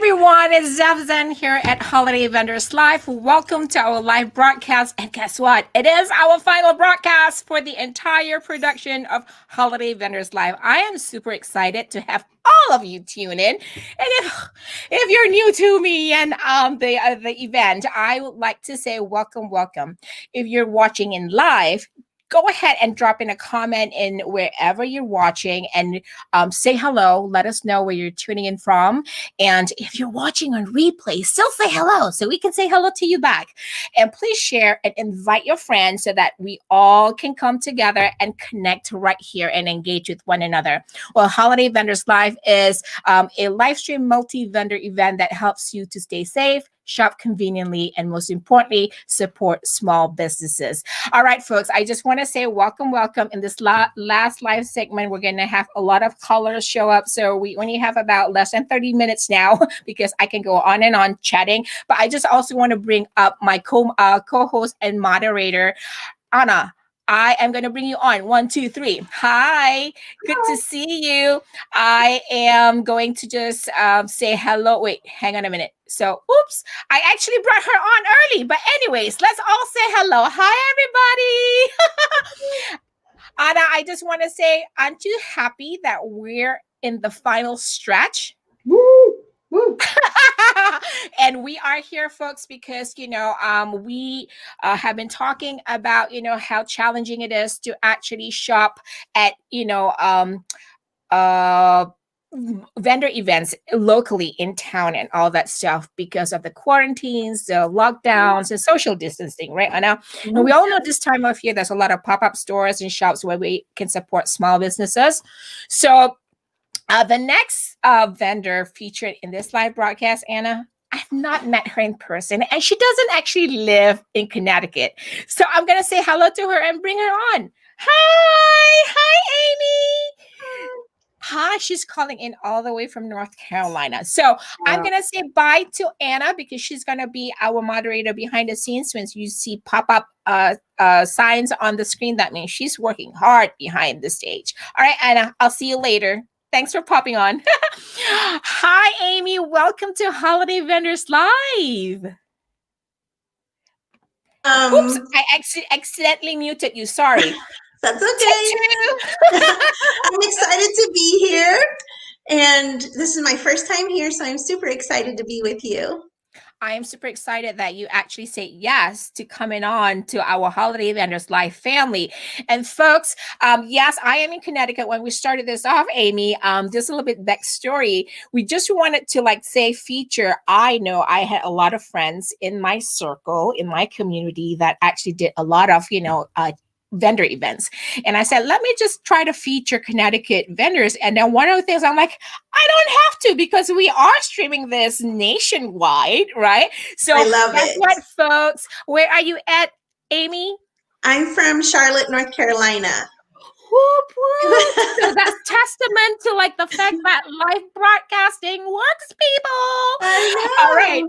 everyone, it's Zev Zen here at Holiday Vendors Live. Welcome to our live broadcast. And guess what? It is our final broadcast for the entire production of Holiday Vendors Live. I am super excited to have all of you tune in. And if you're new to me and the event, I would like to say welcome, welcome. If you're watching in live, go ahead and drop in a comment in wherever you're watching and say hello. Let us know where you're tuning in from. And if you're watching on replay, still say hello so we can say hello to you back. And please share and invite your friends so that we all can come together and connect right here and engage with one another. Well, Holiday Vendors Live is a live stream multi-vendor event that helps you to stay safe, shop conveniently, and most importantly, support small businesses. All right, folks, I just want to say welcome, welcome. In this last live segment, we're going to have a lot of callers show up. So we only have about less than 30 minutes now because I can go on and on chatting. But I just also want to bring up my co-host and moderator, Anna. I am going to bring you on. 1, 2, 3. Hi. Good to see you. I am going to just say hello. Wait, hang on a minute. So, oops, I actually brought her on early. But anyways, let's all say hello. Hi, everybody. Anna, I just want to say, aren't you happy that we're in the final stretch? Woo! Woo. And we are here, folks, because, we have been talking about, how challenging it is to actually shop at, vendor events locally in town and all that stuff because of the quarantines, the lockdowns, and social distancing, right, Anna? And we all know this time of year, there's a lot of pop-up stores and shops where we can support small businesses. So the next vendor featured in this live broadcast, Anna, I've not met her in person, and she doesn't actually live in Connecticut. So I'm going to say hello to her and bring her on. Hi, Amy. Hi, she's calling in all the way from North Carolina. So I'm going to say bye to Anna because she's going to be our moderator behind the scenes. When you see pop-up signs on the screen, that means she's working hard behind the stage. All right, Anna, I'll see you later. Thanks for popping on. Hi, Amy. Welcome to Holiday Vendors Live. Oops, I accidentally muted you. Sorry. That's okay. I'm excited to be here. And this is my first time here, so I'm super excited to be with you. I am super excited that you actually say yes to coming on to our Holiday Vendors Live family. And folks, yes, I am in Connecticut. When we started this off, Amy, just a little bit backstory. We just wanted to feature. I know I had a lot of friends in my circle, in my community that actually did a lot of, vendor events. And I said, let me just try to feature Connecticut vendors. And then one of the things I'm like, I don't have to because we are streaming this nationwide, right? So I love guess it. what, folks? Where are you at, Amy? I'm from Charlotte, North Carolina. Whoop, whoop. So that's testament to the fact that live broadcasting works, people. All right.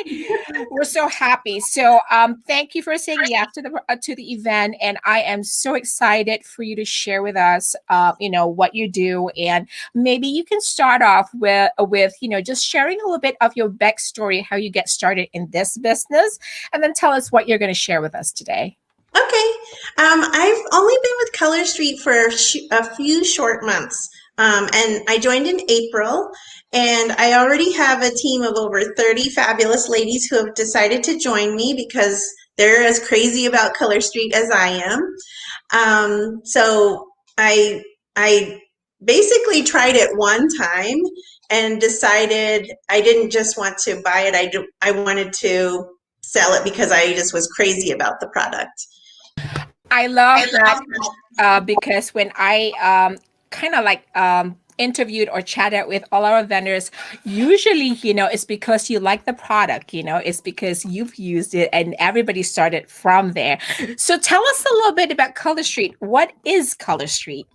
Yay. We're so happy. So thank you for saying yes to the event. And I am so excited for you to share with us, what you do. And maybe you can start off with just sharing a little bit of your backstory, how you get started in this business, and then tell us what you're going to share with us today. Okay. I've only been with Color Street for a few short months. And I joined in April, and I already have a team of over 30 fabulous ladies who have decided to join me because they're as crazy about Color Street as I am. So I basically tried it one time and decided I didn't just want to buy it. I wanted to sell it because I just was crazy about the product. I love that because when I interviewed or chatted with all our vendors, usually, it's because you like the product, it's because you've used it and everybody started from there. So tell us a little bit about Color Street. What is Color Street?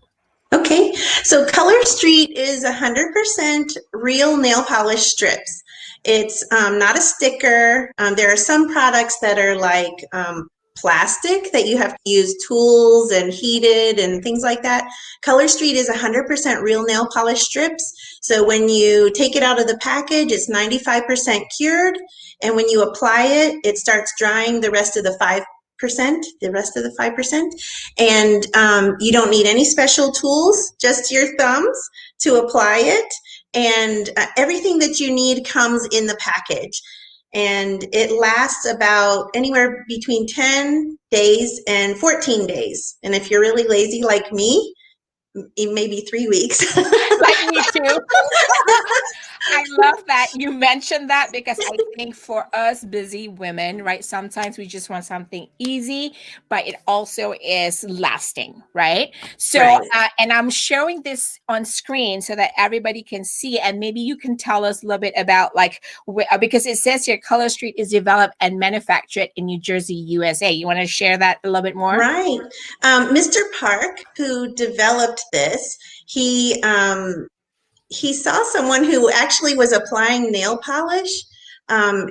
Okay, so Color Street is 100% real nail polish strips. It's not a sticker. There are some products that are plastic that you have to use tools and heated and things like that. Color Street is 100% real nail polish strips. So when you take it out of the package, it's 95% cured. And when you apply it, it starts drying the rest of the 5%, and you don't need any special tools, just your thumbs to apply it. And everything that you need comes in the package. And it lasts about anywhere between 10 days and 14 days. And if you're really lazy like me, maybe 3 weeks. Like me too. I love that you mentioned that, because I think for us busy women, right, sometimes we just want something easy, but it also is lasting, right? So, Right. and I'm showing this on screen so that everybody can see, and maybe you can tell us a little bit about, like, because it says here Color Street is developed and manufactured in New Jersey, USA. You want to share that a little bit more? Right. Mr. Park, who developed this, he saw someone who actually was applying nail polish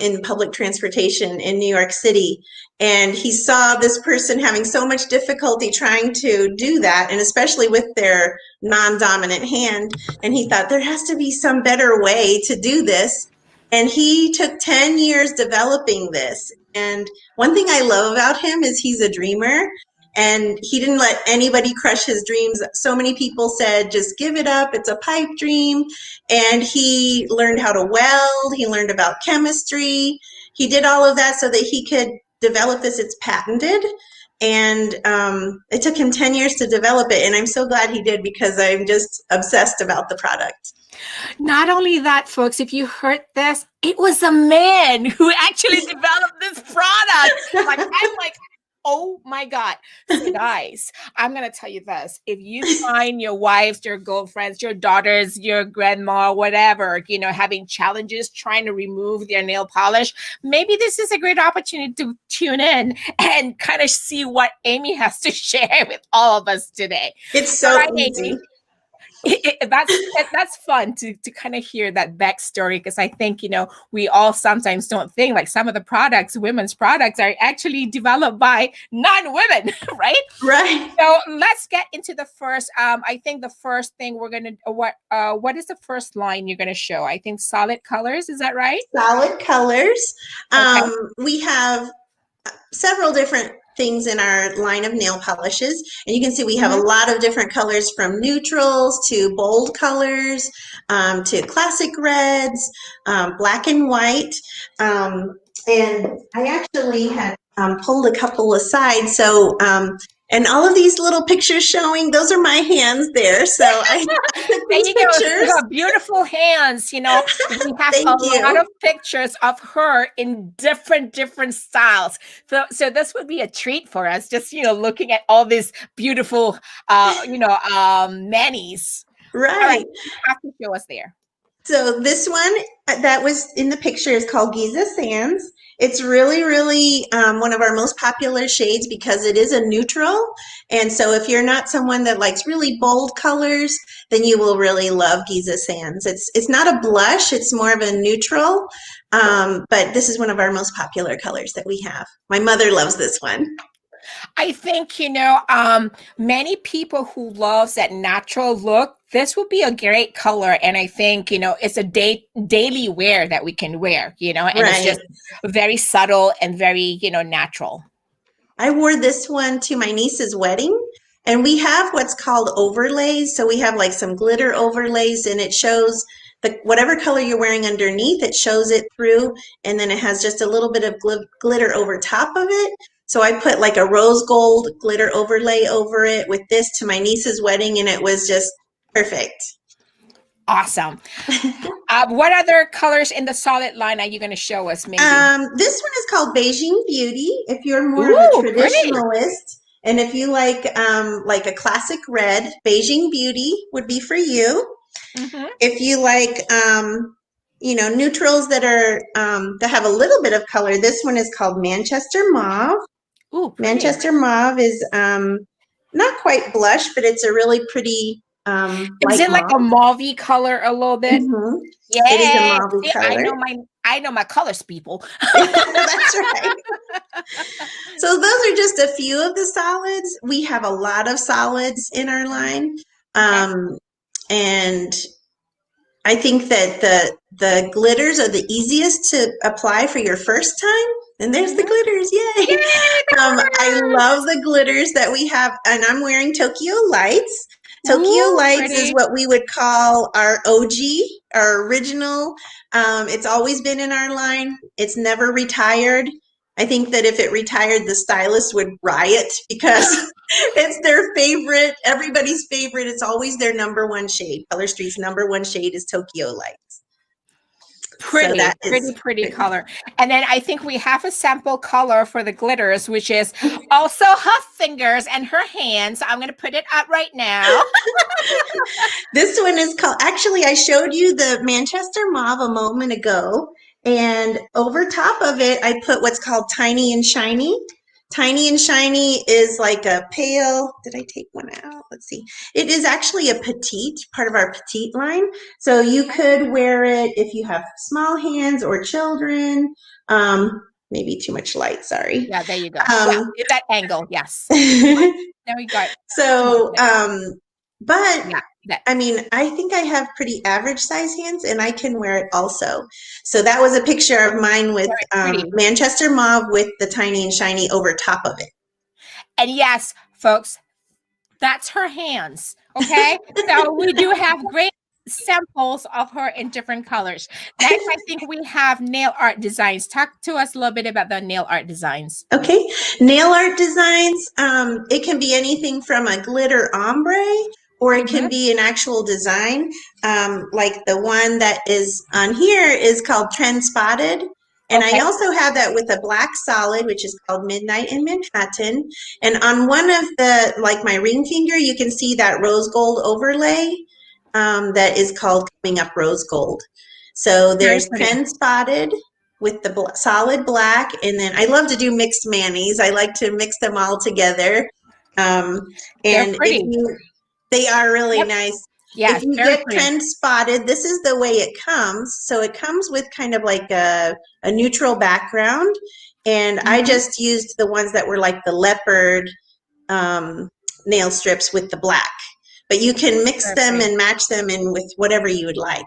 in public transportation in New York City. And he saw this person having so much difficulty trying to do that, and especially with their non-dominant hand. And he thought there has to be some better way to do this. And he took 10 years developing this. And one thing I love about him is he's a dreamer. And he didn't let anybody crush his dreams. So many people said, just give it up. It's a pipe dream. And he learned how to weld. He learned about chemistry. He did all of that so that he could develop this. It's patented. And it took him 10 years to develop it. And I'm so glad he did, because I'm just obsessed about the product. Not only that, folks, if you heard this, it was a man who actually developed this product. Like, I'm like, oh my God. So guys, I'm going to tell you this. If you find your wives, your girlfriends, your daughters, your grandma, whatever, having challenges trying to remove their nail polish, maybe this is a great opportunity to tune in and kind of see what Aimee has to share with all of us today. It's so easy. That's fun to kind of hear that backstory, because I think we all sometimes don't think, like, some of the products, women's products, are actually developed by non-women, right? Right. So let's get into the first. I think the first thing we're gonna what is the first line you're gonna show? I think solid colors. Is that right? Solid colors. Okay. We have several different things in our line of nail polishes, and you can see we have a lot of different colors, from neutrals to bold colors, to classic reds, black and white, and I actually had pulled a couple aside, so and all of these little pictures showing, those are my hands there. So I took There these you go. pictures. You got beautiful hands. We have Thank a you. lot of pictures of her in different styles. So this would be a treat for us, just looking at all these beautiful manis. Right. All right, you have to show us there. So this one that was in the picture is called Giza Sands. It's really, really one of our most popular shades because it is a neutral. And so if you're not someone that likes really bold colors, then you will really love Giza Sands. It's not a blush, it's more of a neutral, but this is one of our most popular colors that we have. My mother loves this one. I think, many people who loves that natural look, this would be a great color. And I think, it's a daily wear that we can wear, and It's just very subtle and very, natural. I wore this one to my niece's wedding, and we have what's called overlays. So we have like some glitter overlays, and it shows whatever color you're wearing underneath, it shows it through, and then it has just a little bit of glitter over top of it. So I put like a rose gold glitter overlay over it with this to my niece's wedding, and it was just perfect. Awesome. What other colors in the solid line are you going to show us? Maybe this one is called Beijing Beauty. If you're more of a traditionalist, great. And if you like a classic red, Beijing Beauty would be for you. Mm-hmm. If you like neutrals that are that have a little bit of color, this one is called Manchester Mauve. Ooh, Manchester Mauve is not quite blush, but it's a really pretty Is light it like a mauve. mauve color a little bit? Mhm. It is a Yeah. mauve See, color. I know my colors, people. That's right. So those are just a few of the solids. We have a lot of solids in our line. Okay. And I think that the glitters are the easiest to apply for your first time. And there's the Mhm. glitters, Yay, yay! the I glitters! love the glitters that we have, and I'm wearing Tokyo Lights. Tokyo Ooh, Lights is pretty. what we would call our OG, our original. It's always been in our line. It's never retired. I think that if it retired, the stylist would riot because it's their favorite, everybody's favorite. It's always their number one shade. Color Street's number one shade is Tokyo Lights. So Pretty, that pretty, is pretty color. And then I think we have a sample color for the glitters, which is also her fingers and her hands. So I'm going to put it up right now. this one is called, actually, I showed you the Manchester Mauve a moment ago. And over top of it, I put what's called Tiny and Shiny. Tiny and Shiny is like a pale, did I take one out? Let's see. It is actually a petite, part of our petite line. So you could wear it if you have small hands or children. Maybe too much light, sorry. Yeah, there you go. Well, in that angle, yes. There we go. So, but Yeah, that I mean, I think I have pretty average size hands and I can wear it also. So that was a picture of mine with very pretty. Manchester Mauve with the Tiny and Shiny over top of it. And yes, folks, that's her hands. Okay. So we do have great samples of her in different colors. Next, I think we have nail art designs. Talk to us a little bit about the nail art designs. Okay, nail art designs, it can be anything from a glitter ombre or it can be an actual design. Like the one that is on here is called Trend Spotted. And I Okay. also have that with a black solid, which is called Midnight in Manhattan. And on one of the, like my ring finger, you can see that rose gold overlay that is called Coming Up Rose Gold. So Very there's pretty. Trend Spotted with the solid black, and then I love to do mixed manis. I like to mix them all together. They're And if pretty. you, they are really Yep. nice. If Yes, you very get pretty. Trend Spotted, this is the way it comes. So it comes with kind of like a neutral background. And I Mhm. just used the ones that were like the leopard nail strips with the black. But you can mix Very them pretty. and match them in with whatever you would like.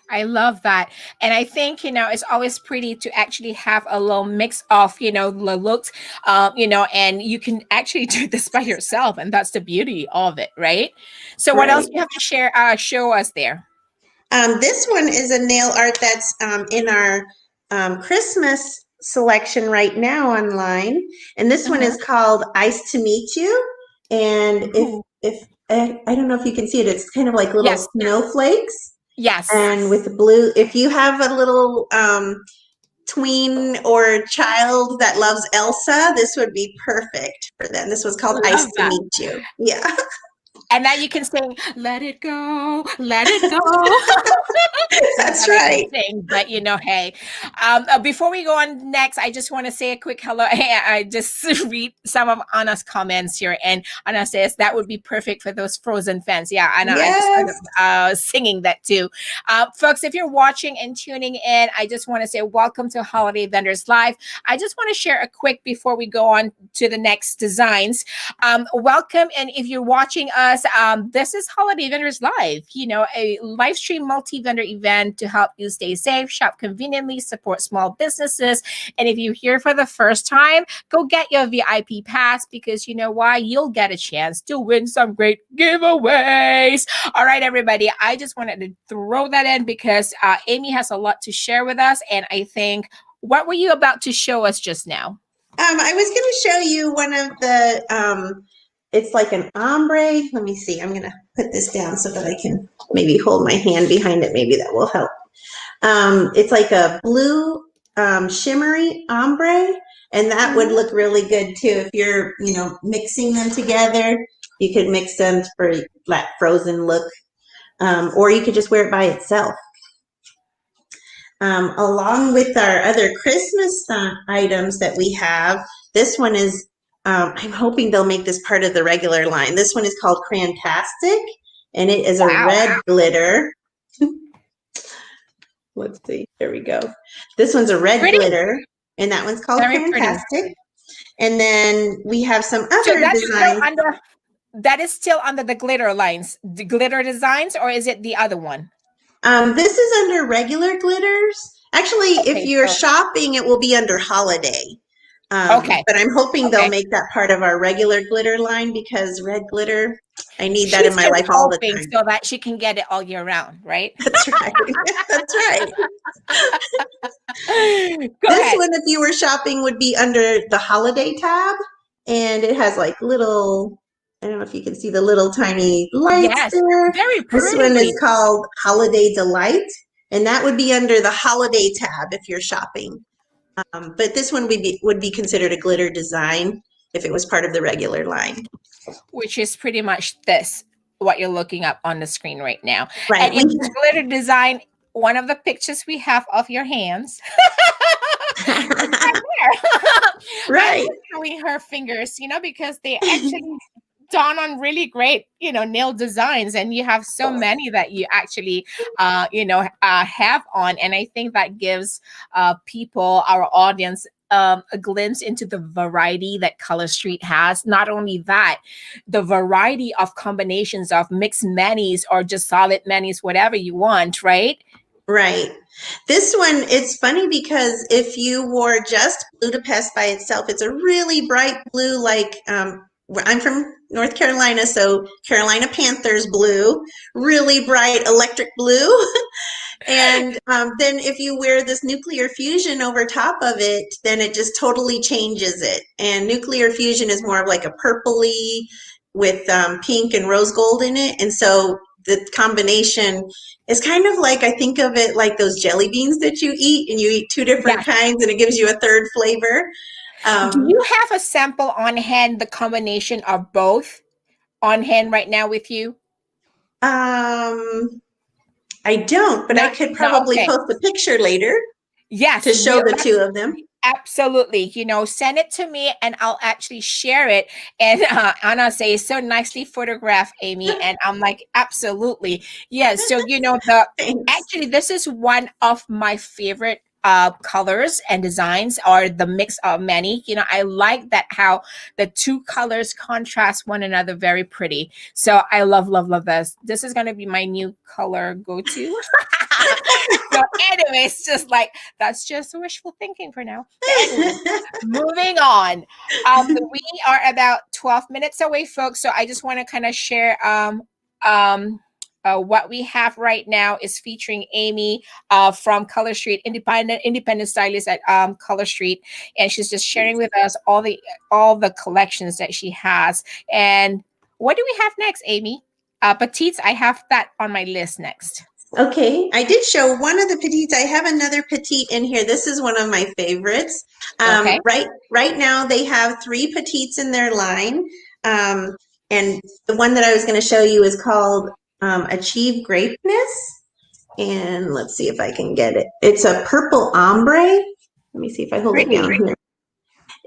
I love that. And I think, it's always pretty to actually have a little mix of, the looks, and you can actually do this by yourself. And that's the beauty of it, right? So what else Right. do you have to show us there? This one is a nail art that's in our Christmas selection right now online, and this one Uh-huh. is called "Ice to Meet You." And Ooh. if I don't know if you can see it, it's kind of like little Yes. snowflakes, Yes. and with the blue. If you have a little tween or child that loves Elsa, this would be perfect for them. This was called "Ice Love to that. Meet You." Yeah, And now you can sing, let it go, let it go. Not that's that I can right. sing, but hey. Before we go on next, I just want to say a quick hello. I just read some of Anna's comments here, and Anna says that would be perfect for those Frozen fans. Yeah, Anna, I just Yes. started singing that too. Folks, if you're watching and tuning in, I just want to say welcome to Holiday Vendors Live. I just want to share a quick before we go on to the next designs. Welcome, and if you're watching us, this is Holiday Vendors Live, a live stream multi-vendor event to help you stay safe, shop conveniently, support small businesses. And if you're here for the first time, go get your VIP pass, because you know why? You'll get a chance to win some great giveaways. All right, everybody, I just wanted to throw that in because Aimee has a lot to share with us. And I think, what were you about to show us just now? I was going to show you one of the, it's like an ombre. Let me see. I'm going to put this down so that I can maybe hold my hand behind it. Maybe that will help. It's like a blue shimmery ombre, and that would look really good too. If you're, mixing them together, you could mix them for that frozen look, or you could just wear it by itself. Along with our other Christmas items that we have, this one is, I'm hoping they'll make this part of the regular line. This one is called Crantastic, and it is a Wow. red glitter. Let's see. There we go. This one's a red Pretty. glitter, and that one's called Very pretty. Fantastic. And then we have some So other that's still designs. under that is still under the glitter lines, the glitter designs, or is it the other one? This is under regular glitters. Actually, if Okay, you're so shopping, it will be under holiday. okay, But I'm hoping they'll okay. make that part of our regular glitter line because red glitter, I need that in She's my just life all the hoping time. so that she can get it all year round, right? That's right. That's right. Go This ahead. one, if you were shopping, would be under the holiday tab. And it has like little, I don't know if you can see the little tiny lights Yes, there. very This one is pretty. called Holiday Delight. And that would be under the holiday tab if you're shopping. But this one would be considered a glitter design if it was part of the regular line. Which is pretty much this, what you're looking up on the screen right now. Right. And in this glitter design, one of the pictures we have of your hands. Right. I'm showing her fingers, because they actually dawn on really great, nail designs, and you have so many that you actually, have on, and I think that gives people, our audience, a glimpse into the variety that Color Street has. Not only that, the variety of combinations of mixed manis or just solid manis, whatever you want, right? Right. This one, it's funny because if you wore just Budapest by itself, it's a really bright blue, like I'm from North Carolina, so Carolina Panthers blue, really bright electric blue. And then if you wear this nuclear fusion over top of it, then it just totally changes it. And nuclear fusion is more of like a purpley with pink and rose gold in it. And so the combination is kind of like, I think of it like those jelly beans that you eat, and you eat two different kinds and it gives you a third flavor. Do you have a sample on hand, the combination of both on hand right now with you? I don't, but I could probably okay. post a picture later. Yes, to show the two of them. Absolutely. Send it to me and I'll actually share it. And Anna says, so nicely photographed, Aimee. And I'm like, absolutely. Yes. So, actually, this is one of my favorite colors and designs, are the mix of many. I like that how the two colors contrast one another very pretty. So I love this. This is going to be my new color go-to. So anyways, just like, that's just wishful thinking for now. Anyway, moving on. We are about 12 minutes away, folks. So I just want to kind of share what we have right now is featuring Aimee from Color Street, independent stylist at Color Street, and she's just sharing with us all the collections that she has. And what do we have next, Aimee? Petites, I have that on my list next. Okay, I did show one of the petites. I have another petite in here. This is one of my favorites. Okay. Right now they have 3 petites in their line. And the one that I was going to show you is called Achieve Greatness. And let's see if I can get it. It's a purple ombre. Let me see if I hold it down here.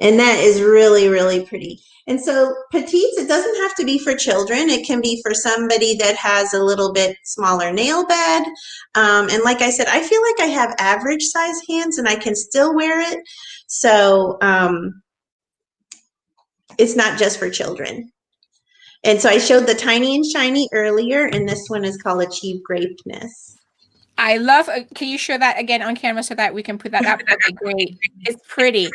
And that is really, really pretty. And so petites, it doesn't have to be for children. It can be for somebody that has a little bit smaller nail bed. And like I said, I feel like I have average size hands and I can still wear it. So it's not just for children. And so I showed the tiny and shiny earlier, and this one is called Achieve Greatness. I love, can you show that again on camera so that we can put that up? Okay, great. It's pretty.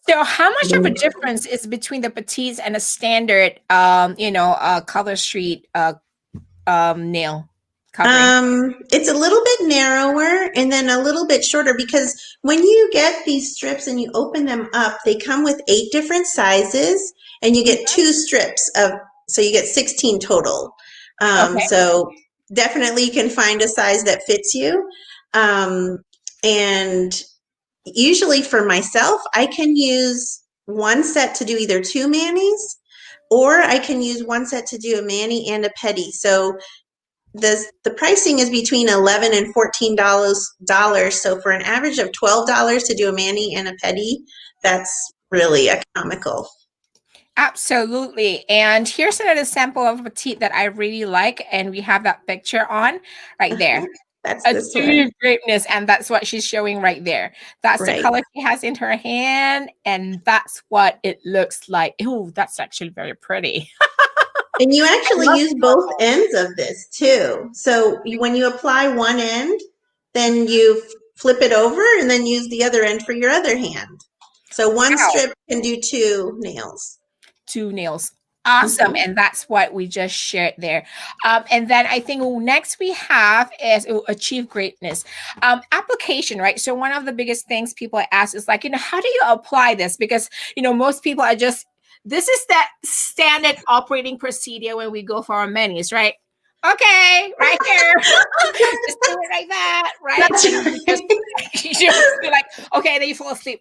So how much of a difference is between the petites and a standard, Color Street nail covering? It's a little bit narrower and then a little bit shorter, because when you get these strips and you open them up, they come with 8 different sizes, and you get 2 strips so you get 16 total. Okay. So definitely you can find a size that fits you. And usually for myself, I can use one set to do either 2 manis, or I can use one set to do a mani and a pedi. So the pricing is between $11 and $14. So for an average of $12 to do a mani and a pedi, that's really economical. Absolutely. And here's another sample of a petite that I really like. And we have that picture on right there. That's this one. Achieve greatness. And that's what she's showing right there. That's the Right. color she has in her hand. And that's what it looks like. Oh, that's actually very pretty. And you I actually love use both ends of this too. So when you apply one end, then you flip it over and then use the other end for your other hand. So one wow. strip can do 2 nails. 2 nails. Awesome. Mhm. And that's what we just shared there. And then I think next we have is achieve greatness. Application, right? So one of the biggest things people ask is like, how do you apply this? Because, most people are just, this is that standard operating procedure when we go for our menus, right? Okay, right here. Just do it like that, right? That's And you just, you just be like, okay, then you fall asleep.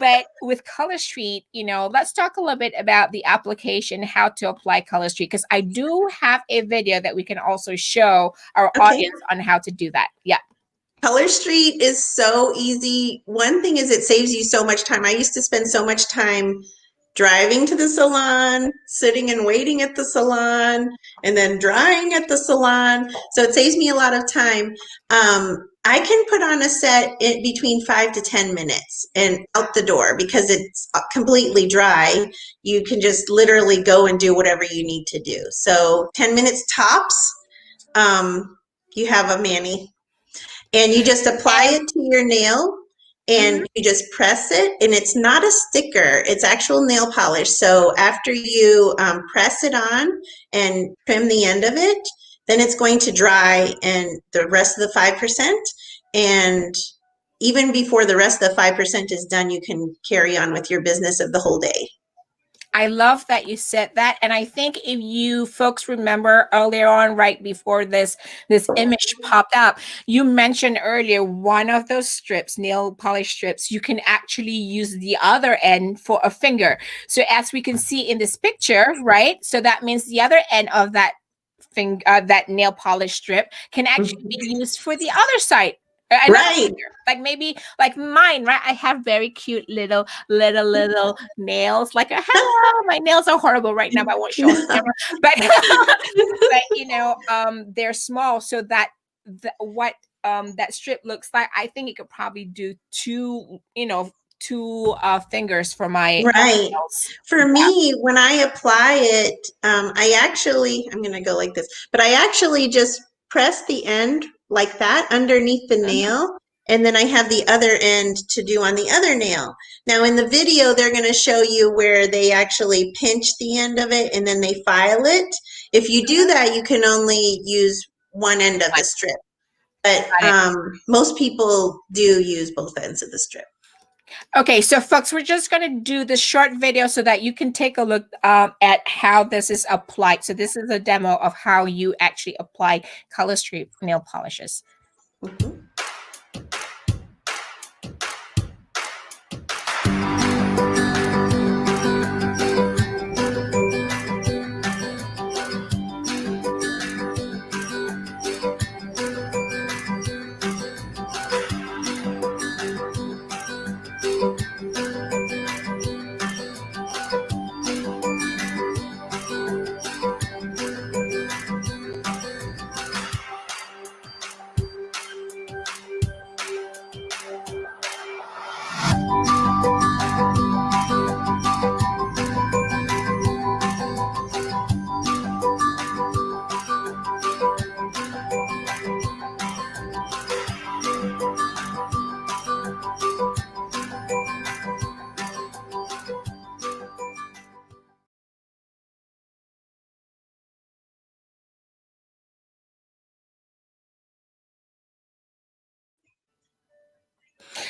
But with Color Street, let's talk a little bit about the application, how to apply Color Street, because I do have a video that we can also show our audience on how to do that. Yeah. Color Street is so easy. One thing is it saves you so much time. I used to spend so much time driving to the salon, sitting and waiting at the salon, and then drying at the salon. So it saves me a lot of time. I can put on a set in between 5 to 10 minutes and out the door because it's completely dry. You can just literally go and do whatever you need to do. So 10 minutes tops, you have a mani. And you just apply it to your nail and you just press it, and it's not a sticker, it's actual nail polish. So after you press it on and trim the end of it, then it's going to dry and the rest of the 5%. And even before the rest of the 5% is done, you can carry on with your business of the whole day. I love that you said that. And I think if you folks remember earlier on, right before this image popped up, you mentioned earlier one of those strips, nail polish strips, you can actually use the other end for a finger. So as we can see in this picture, right? So that means the other end of that that nail polish strip can actually be used for the other side. Another Right. finger. Like maybe like mine, right? I have very cute little nails. Like hello, my nails are horrible right now, but I won't show on camera. But they're small, so that what that strip looks like, I think it could probably do two fingers for my Right. nails. For me, when I apply it, I'm going to go like this, but I actually just press the end like that underneath the nail. And then I have the other end to do on the other nail. Now in the video, they're going to show you where they actually pinch the end of it and then they file it. If you do that, you can only use one end of the strip. But most people do use both ends of the strip. Okay, so folks, we're just going to do this short video so that you can take a look at how this is applied. So this is a demo of how you actually apply Color Street nail polishes. Mm-hmm.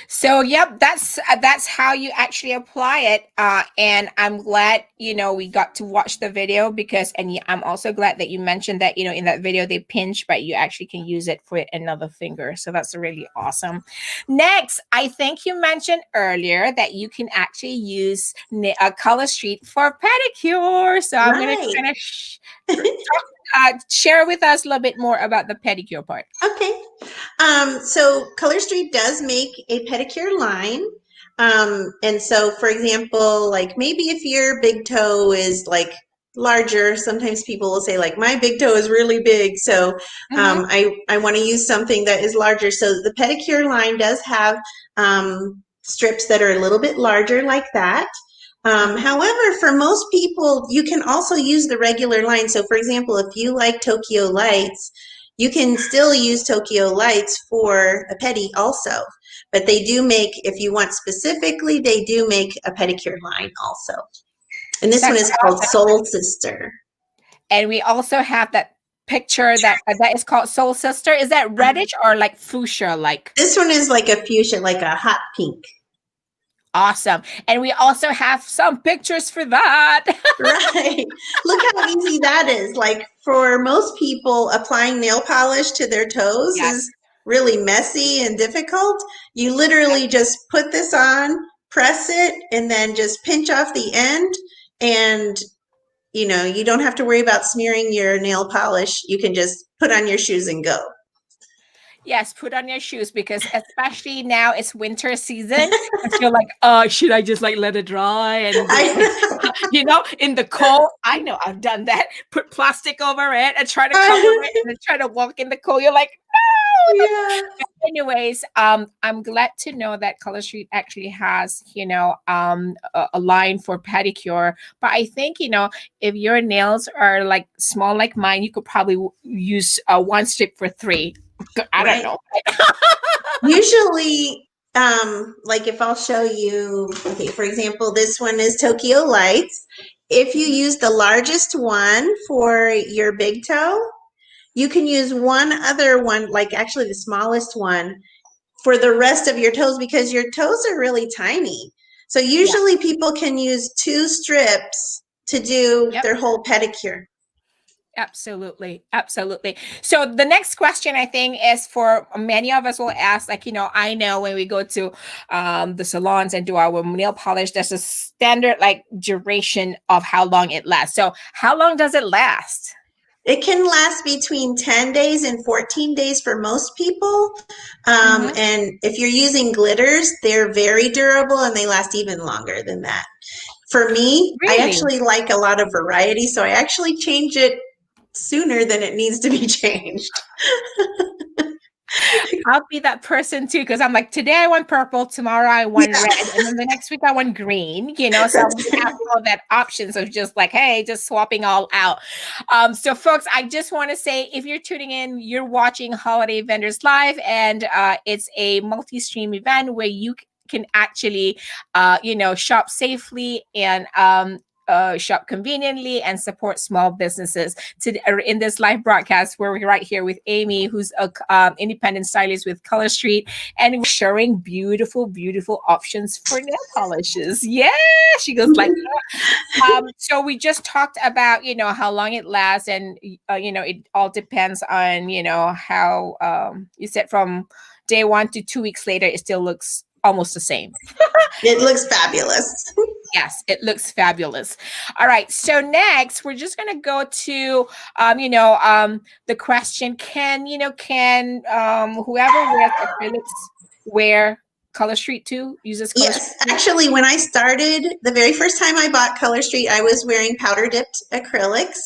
So, yep, that's how you actually apply it. And I'm glad we got to watch the video I'm also glad that you mentioned that in that video they pinch, but you actually can use it for another finger. So that's really awesome. Next, I think you mentioned earlier that you can actually use Color Street for pedicure. So I'm going to kind of share with us a little bit more about the pedicure part. Okay. So Color Street does make a pedicure line. And so, for example, like maybe if your big toe is like larger, sometimes people will say like my big toe is really big. So Mm-hmm. I want to use something that is larger. So the pedicure line does have strips that are a little bit larger like that. However, for most people, you can also use the regular line. So for example, if you like Tokyo Lights, you can still use Tokyo Lights for a pedi also. But they do make, if you want specifically, they do make a pedicure line also. And this one That's is called awesome. Soul Sister. And we also have that picture that is called Soul Sister. Is that reddish or like fuchsia like? This one is like a fuchsia, like a hot pink. Awesome. And we also have some pictures for that. Right. Look how easy that is. Like for most people, applying nail polish to their toes Yes. is really messy and difficult. You literally just put this on, press it, and then just pinch off the end. And, you know, you don't have to worry about smearing your nail polish. You can just put on your shoes and go. Yes, put on your shoes because especially now it's winter season. And you're like, should I just like let it dry and I in the cold? I know I've done that. Put plastic over it and try to cover it and then try to walk in the cold. You're like, no. yeah. But anyways, I'm glad to know that Color Street actually has, a line for pedicure. But I think, if your nails are like small like mine, you could probably use one strip for three. I don't Right. know. Usually, like if I'll show you, okay, for example, this one is Tokyo Lights. If you use the largest one for your big toe, you can use one other one, like actually the smallest one, for the rest of your toes because your toes are really tiny. So Yeah. usually people can use 2 strips to do Yep. their whole pedicure. Absolutely. Absolutely. So the next question I think is for many of us will ask, like, I know when we go to the salons and do our nail polish, there's a standard like duration of how long it lasts. So how long does it last? It can last between 10 days and 14 days for most people. And if you're using glitters, they're very durable and they last even longer than that. For me, I Really? actually like a lot of variety, so I actually change it sooner than it needs to be changed. I'll be that person too, because I'm like, today I want purple, tomorrow I want Yeah. red, and then the next week I want green, so we have all that options of just like, hey, just swapping all out. So folks, I just want to say, if you're tuning in, you're watching Holiday Vendors Live, and it's a multi-stream event where you can actually, shop safely and shop conveniently and support small businesses. In this live broadcast, we're right here with Aimee, who's a independent stylist with Color Street, and we're sharing beautiful, beautiful options for nail polishes. Yeah, she goes like that. So we just talked about how long it lasts, and it all depends on how you said from day 1 to 2 weeks later, it still looks almost the same. It looks fabulous. Yes, it looks fabulous. All right. So next, we're just going to go to, the question: Can whoever wears acrylics wear Color Street too? Uses Color Yes, Street too? actually, when I started, the very first time I bought Color Street, I was wearing powder dipped acrylics.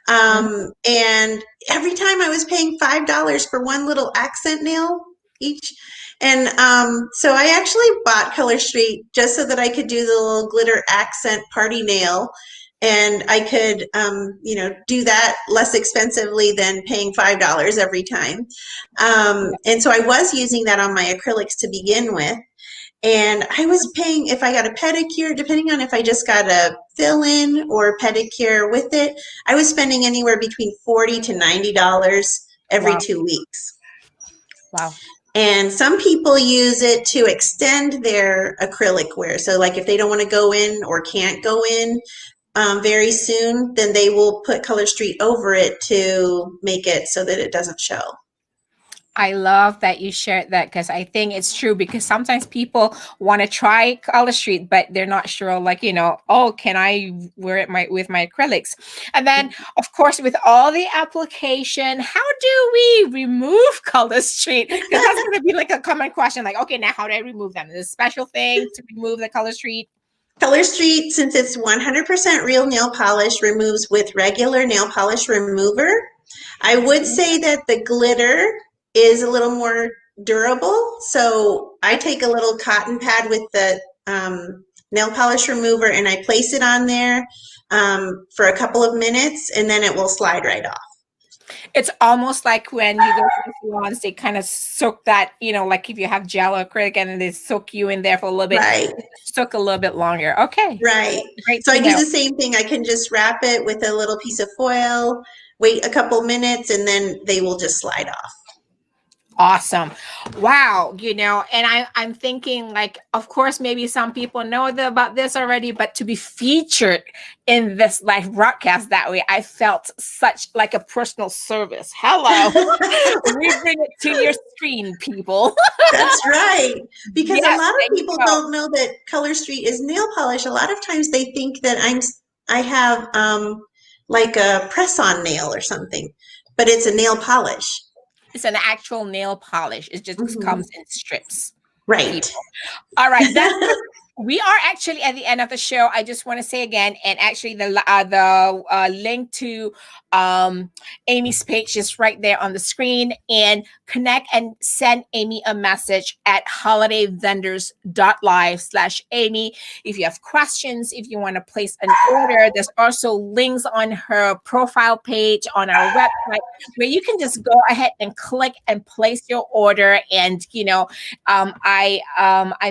And every time I was paying $5 for one little accent nail each. And so I actually bought Color Street just so that I could do the little glitter accent party nail. And I could, do that less expensively than paying $5 every time. And so I was using that on my acrylics to begin with. And I was paying, if I got a pedicure, depending on if I just got a fill-in or pedicure with it, I was spending anywhere between $40 to $90 every Wow. 2 weeks. Wow. And some people use it to extend their acrylic wear. So like if they don't want to go in or can't go in very soon, then they will put Color Street over it to make it so that it doesn't show. I love that you shared that because I think it's true because sometimes people want to try Color Street, but they're not sure, like, oh, can I wear it with my acrylics? And then, of course, with all the application, how do we remove Color Street? Because that's going to be like a common question. Like, okay, now how do I remove them? Is there a special thing to remove the Color Street? Color Street, since it's 100% real nail polish, removes with regular nail polish remover. I would say that the glitter is a little more durable. So I take a little cotton pad with the nail polish remover and I place it on there for a couple of minutes and then it will slide right off. It's almost like when you go to the salons, they kind of soak that, like if you have gel or acrylic and then they soak you in there for a little bit, Right. soak a little bit longer. Okay. Right. Great So to I do know. the same thing. I can just wrap it with a little piece of foil, wait a couple minutes, and then they will just slide off. Awesome. Wow. And I'm thinking, like, of course, maybe some people know about this already, but to be featured in this live broadcast that way, I felt such like a personal service. Hello. We bring it to your screen, people. That's right. Because Yes, a lot there of you people go. don't know that Color Street is nail polish. A lot of times they think that I have like a press-on nail or something, but it's a nail polish. It's an actual nail polish. It just comes in strips. Right. People. All right. We are actually at the end of the show. I just want to say again, and actually the link to Aimee's page is right there on the screen. And connect and send Aimee a message at holidayvendors.live/Aimee. If you have questions, if you want to place an order, there's also links on her profile page on our website where you can just go ahead and click and place your order. And I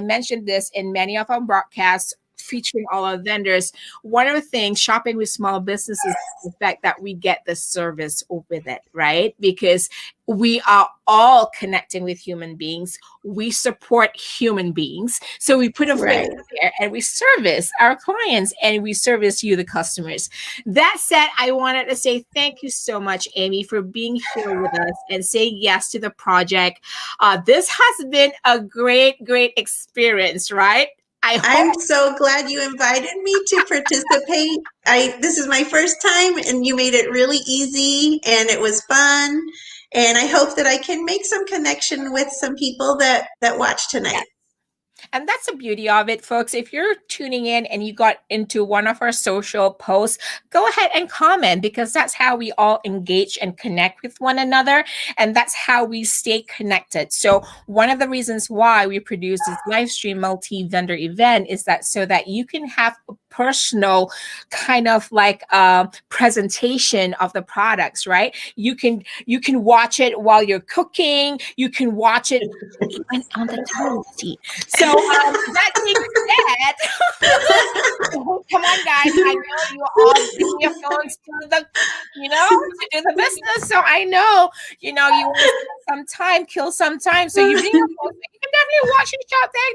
mentioned this in many of our broadcasts featuring all our vendors. One of the things shopping with small businesses is the fact that we get the service with it, right? Because we are all connecting with human beings. We support human beings. So we put a face there and we service our clients and we service you, the customers. That said, I wanted to say thank you so much, Aimee, for being here with us and saying yes to the project. This has been a great, great experience, right? I'm so glad you invited me to participate. This is my first time and you made it really easy and it was fun. And I hope that I can make some connection with some people that watch tonight. And that's the beauty of it, folks. If you're tuning in and you got into one of our social posts, go ahead and comment because that's how we all engage and connect with one another. And that's how we stay connected. So one of the reasons why we produce this live stream multi-vendor event is that so that you can have a personal kind of like presentation of the products, right? You can watch it while you're cooking. You can watch it even on the toilet seat. So that being said, come on, guys. I know you all bring your phones to the, to do the business. So I know, you want to spend some time, kill some time. So you bring your phones. You can definitely watch and shop there.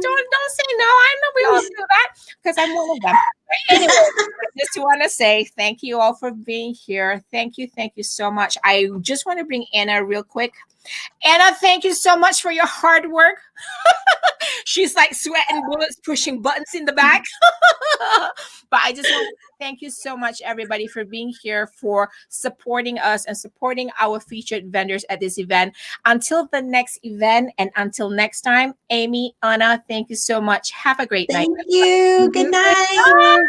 Don't say no. I know we all do that because I'm one of them. But anyway, I just want to say thank you all for being here. Thank you so much. I just want to bring Anna real quick. Anna, thank you so much for your hard work. She's like sweating bullets, pushing buttons in the back. But I just want to thank you so much, everybody, for being here, for supporting us and supporting our featured vendors at this event. Until the next event and until next time, Aimee, Anna, thank you so much. Have a great night. Thank you. Good night. Bye.